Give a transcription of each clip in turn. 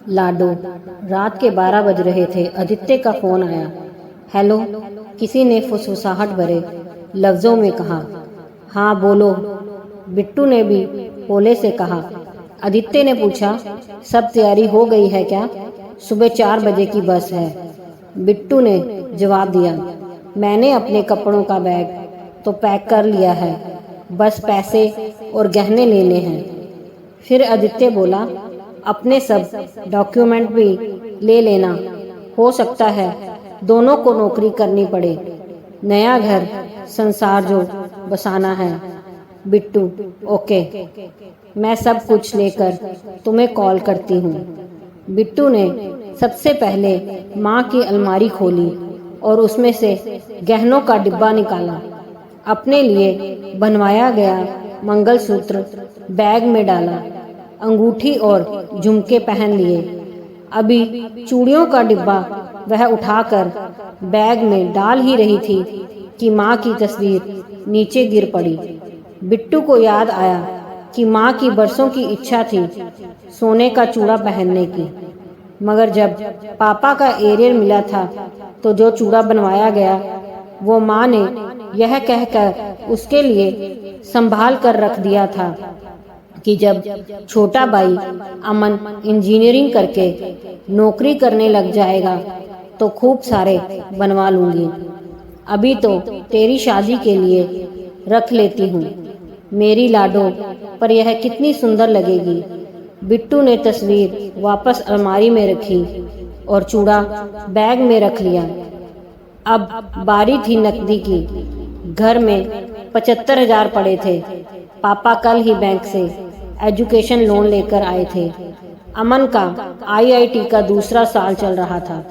लाडो। रात के 12 बज रहे थे। आदित्य का फोन आया। हेलो, किसी ने फुसफुसाहट भरे लफ्जों में कहा। हाँ बोलो, बिट्टू ने भी होले से कहा। आदित्य ने पूछा, सब तैयारी हो गई है क्या? सुबह 4 बजे की बस है, बिट्टू ने जवाब दिया। मैंने अपने कपड़ों का बैग तो पैक कर लिया है, बस पैसे और गहने लेने हैं। फिर आदित्य बोला, अपने सब डॉक्यूमेंट भी ले लेना, हो सकता है दोनों को नौकरी करनी पड़े, नया घर संसार जो बसाना है। बिट्टू, ओके, मैं सब कुछ लेकर तुम्हें कॉल करती हूँ। बिट्टू ने सबसे पहले माँ की अलमारी खोली और उसमें से गहनों का डिब्बा निकाला। अपने लिए बनवाया गया मंगलसूत्र बैग में डाला, अंगूठी और झुमके पहन लिए। अभी चूड़ियों का डिब्बा वह उठाकर बैग में डाल ही रही थी कि माँ की तस्वीर नीचे गिर पड़ी। बिट्टू को याद आया कि माँ की बरसों की इच्छा थी सोने का चूड़ा पहनने की, मगर जब पापा का एरियर मिला था तो जो चूड़ा बनवाया गया वो माँ ने यह कहकर उसके लिए संभाल कर रख दिया था कि जब छोटा भाई अमन इंजीनियरिंग करके नौकरी करने लग जाएगा तो खूब सारे बनवा लूंगी। अभी तो तेरी शादी के लिए रख लेती हूँ मेरी लाडो, पर यह कितनी सुंदर लगेगी। बिट्टू ने तस्वीर वापस अलमारी में रखी और चूड़ा बैग में रख लिया। अब बारी थी नकदी की। घर में 75,000 पड़े थे। पापा कल ही बैंक से एजुकेशन लोन लेकर आए थे। अमन का आईआईटी का दूसरा साल चल रहा था।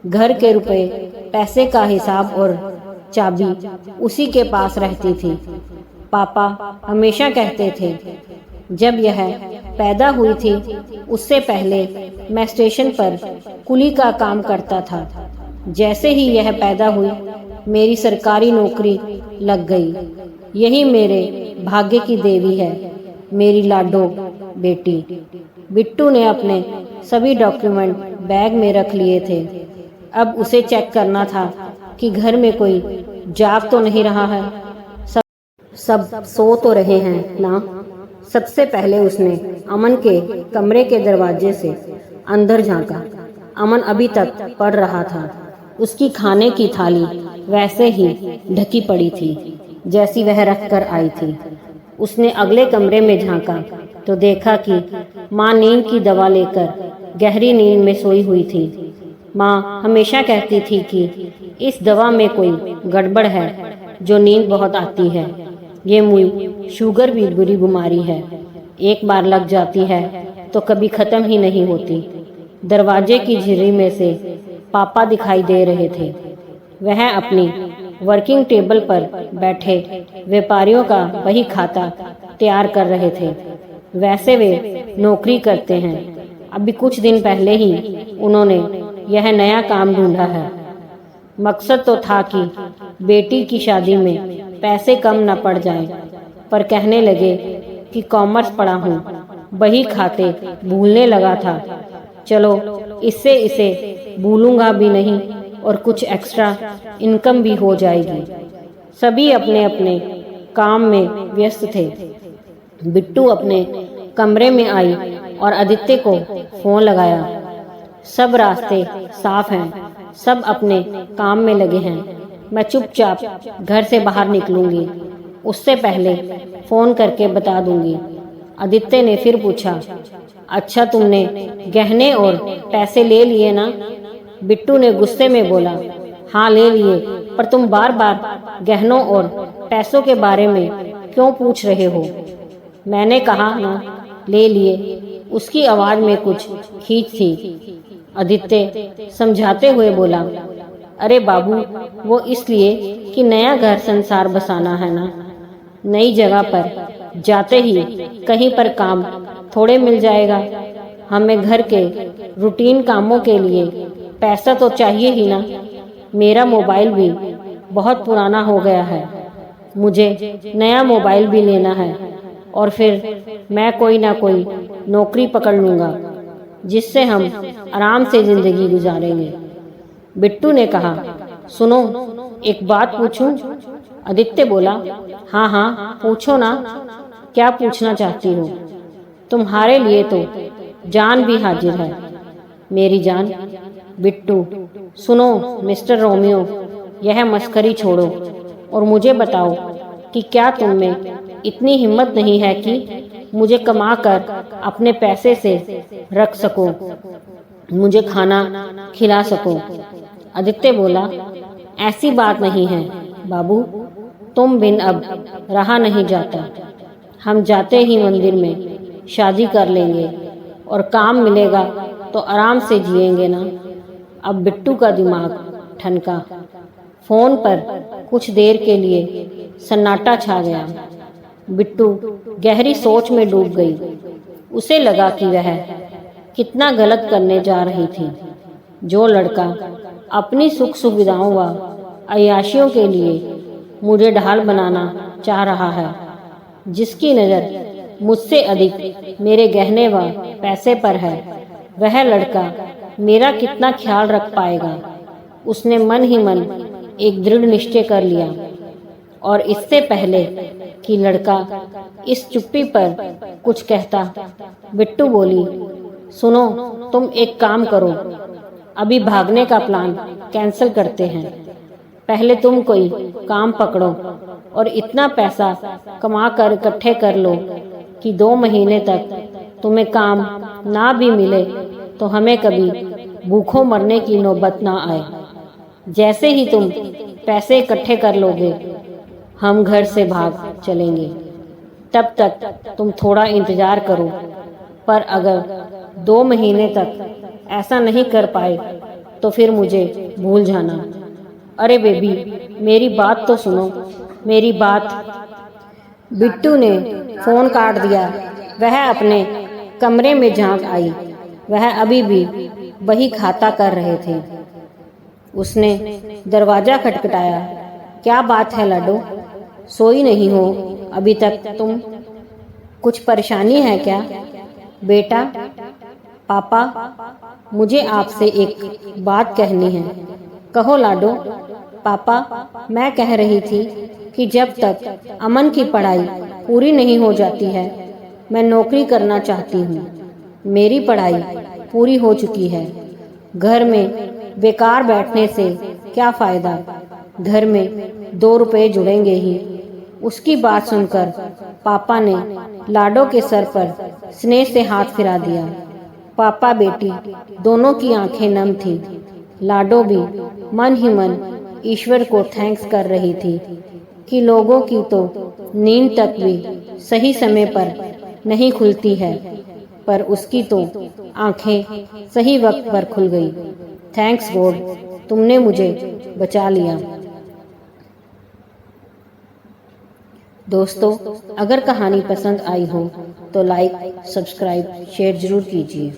घर के रुपए पैसे का हिसाब और चाबी उसी के पास रहती थी। पापा हमेशा कहते थे, जब यह पैदा हुई थी उससे पहले मैं स्टेशन पर कुली का काम करता था। जैसे ही यह पैदा हुई मेरी सरकारी नौकरी लग गई। यही मेरे भाग्य की देवी है, मेरी लाडो बेटी। बिट्टू ने अपने सभी डॉक्यूमेंट बैग में रख लिए थे। अब उसे चेक करना था कि घर में कोई जाग तो नहीं रहा है, सब सो तो रहे हैं ना। सबसे पहले उसने अमन के कमरे के दरवाजे से अंदर झांका। अमन अभी तक पढ़ रहा था। उसकी खाने की थाली वैसे ही ढकी पड़ी थी जैसी वह रख कर आई थी। उसने अगले कमरे में झांका तो देखा कि माँ नींद की दवा लेकर गहरी नींद में सोई हुई थी। माँ हमेशा कहती थी कि इस दवा में कोई गड़बड़ है जो नींद बहुत आती है। ये मुई शुगर भी बुरी बीमारी है, एक बार लग जाती है तो कभी खत्म ही नहीं होती। दरवाजे की झिर्री में से पापा दिखाई दे रहे थे। वह अपनी वर्किंग टेबल पर बैठे व्यापारियों का वही खाता तैयार कर रहे थे। वैसे वे नौकरी करते हैं। अभी कुछ दिन पहले ही उन्होंने यह नया काम ढूंढा है। मकसद तो था कि बेटी की शादी में पैसे कम न पड़ जाएं, पर कहने लगे कि कॉमर्स पढ़ा हूँ, बही खाते भूलने लगा था। चलो इससे इसे भूलूंगा भी नहीं और कुछ एक्स्ट्रा इनकम भी हो जाएगी। सभी अपने अपने काम में व्यस्त थे। बिट्टू अपने कमरे में आई और आदित्य को फोन लगाया। सब रास्ते साफ हैं, सब अपने काम में लगे हैं। मैं चुपचाप घर से बाहर निकलूंगी, उससे पहले फोन करके बता दूंगी। आदित्य ने फिर पूछा, अच्छा तुमने गहने और पैसे ले लिए ना? बिट्टू ने गुस्से में बोला, हाँ ले लिए, पर तुम बार बार गहनों और पैसों के बारे में क्यों पूछ रहे हो? मैंने कहा ना ले लिए। उसकी आवाज में कुछ खींच थी। आदित्य समझाते हुए बोला, अरे बाबू, वो इसलिए कि नया घर संसार बसाना है ना। नई जगह पर जाते ही कहीं पर काम थोड़े मिल जाएगा। हमें घर के रूटीन कामों के लिए पैसा तो चाहिए ही ना। मेरा मोबाइल भी बहुत पुराना हो गया है, मुझे नया मोबाइल भी लेना है और फिर मैं कोई ना कोई नौकरी पकड़ लूँगा। जिससे हम आराम से जिंदगी गुजारेंगे। बिट्टू ने कहा, सुनो, एक बात पूछूं? आदित्य बोला, हाँ हाँ पूछो ना, क्या पूछना चाहती हो? तुम्हारे लिए तो जान भी हाजिर है। मेरी जान? बिट्टू, सुनो मिस्टर रोमियो, यह मस्करी छोड़ो और मुझे बताओ कि क्या तुम में इतनी हिम्मत नहीं है कि मुझे कमा कर अपने पैसे से रख सको, मुझे खाना खिला सको? आदित्य बोला, ऐसी बात नहीं है बाबू, तुम बिन अब रहा नहीं जाता। हम जाते ही मंदिर में शादी कर लेंगे और काम मिलेगा तो आराम से जिएंगे ना। अब बिट्टू का दिमाग ठनका। फोन पर कुछ देर के लिए सन्नाटा छा गया। बिट्टू गहरी सोच में डूब गई। उसे लगा कि वह कितना गलत करने जा रही थी। जो लड़का अपनी सुख सुविधाओं व अय्याशियों के लिए मुझे ढाल बनाना चाह रहा है, जिसकी नज़र मुझसे अधिक मेरे गहने व पैसे पर है, वह लड़का मेरा कितना ख्याल रख पाएगा? उसने मन ही मन एक दृढ़ निश्चय कर लिया। और इससे पहले कि लड़का इस चुप्पी पर कुछ कहता, बिट्टू बोली, सुनो, तुम एक काम करो, अभी भागने का प्लान कैंसिल करते हैं। पहले तुम कोई काम पकड़ो और इतना पैसा कमा कर इकट्ठे कर लो कि 2 महीने तक तुम्हें काम ना भी मिले तो हमें कभी भूखों मरने की नौबत ना आए। जैसे ही तुम पैसे इकट्ठे कर लोगे, हम घर से भाग चलेंगे। तब तक तुम थोड़ा इंतजार करो, पर अगर 2 महीने तक ऐसा नहीं कर पाए तो फिर मुझे भूल जाना। अरे बेबी, मेरी बात तो सुनो, मेरी बात। बिट्टू ने फोन काट दिया। वह अपने कमरे में झांक आई। वह अभी भी वही खाता कर रहे थे। उसने दरवाजा खटखटाया। क्या बात है लाडो, सोई नहीं हो अभी तक तुम? कुछ परेशानी है क्या? बेटा, पापा, मुझे आपसे एक बात कहनी है। कहो लाडो। पापा, मैं कह रही थी कि जब तक अमन की पढ़ाई पूरी नहीं हो जाती है, मैं नौकरी करना चाहती हूँ। मेरी पढ़ाई पूरी हो चुकी है। घर में बेकार बैठने से क्या फ़ायदा? घर में 2 रुपए जुड़ेंगे ही। उसकी बात सुनकर पापा ने लाडो के सर पर स्नेह से हाथ फिरा दिया। पापा बेटी दोनों की आंखें नम थीं। लाडो भी मन ही मन ईश्वर को थैंक्स कर रही थी कि लोगों की तो नींद तक भी सही समय पर नहीं खुलती है, पर उसकी तो आंखें सही वक्त पर खुल गई। थैंक्स गॉड, तुमने मुझे बचा लिया। दोस्तों, अगर कहानी पसंद आई हो तो लाइक, सब्सक्राइब, शेयर जरूर कीजिए।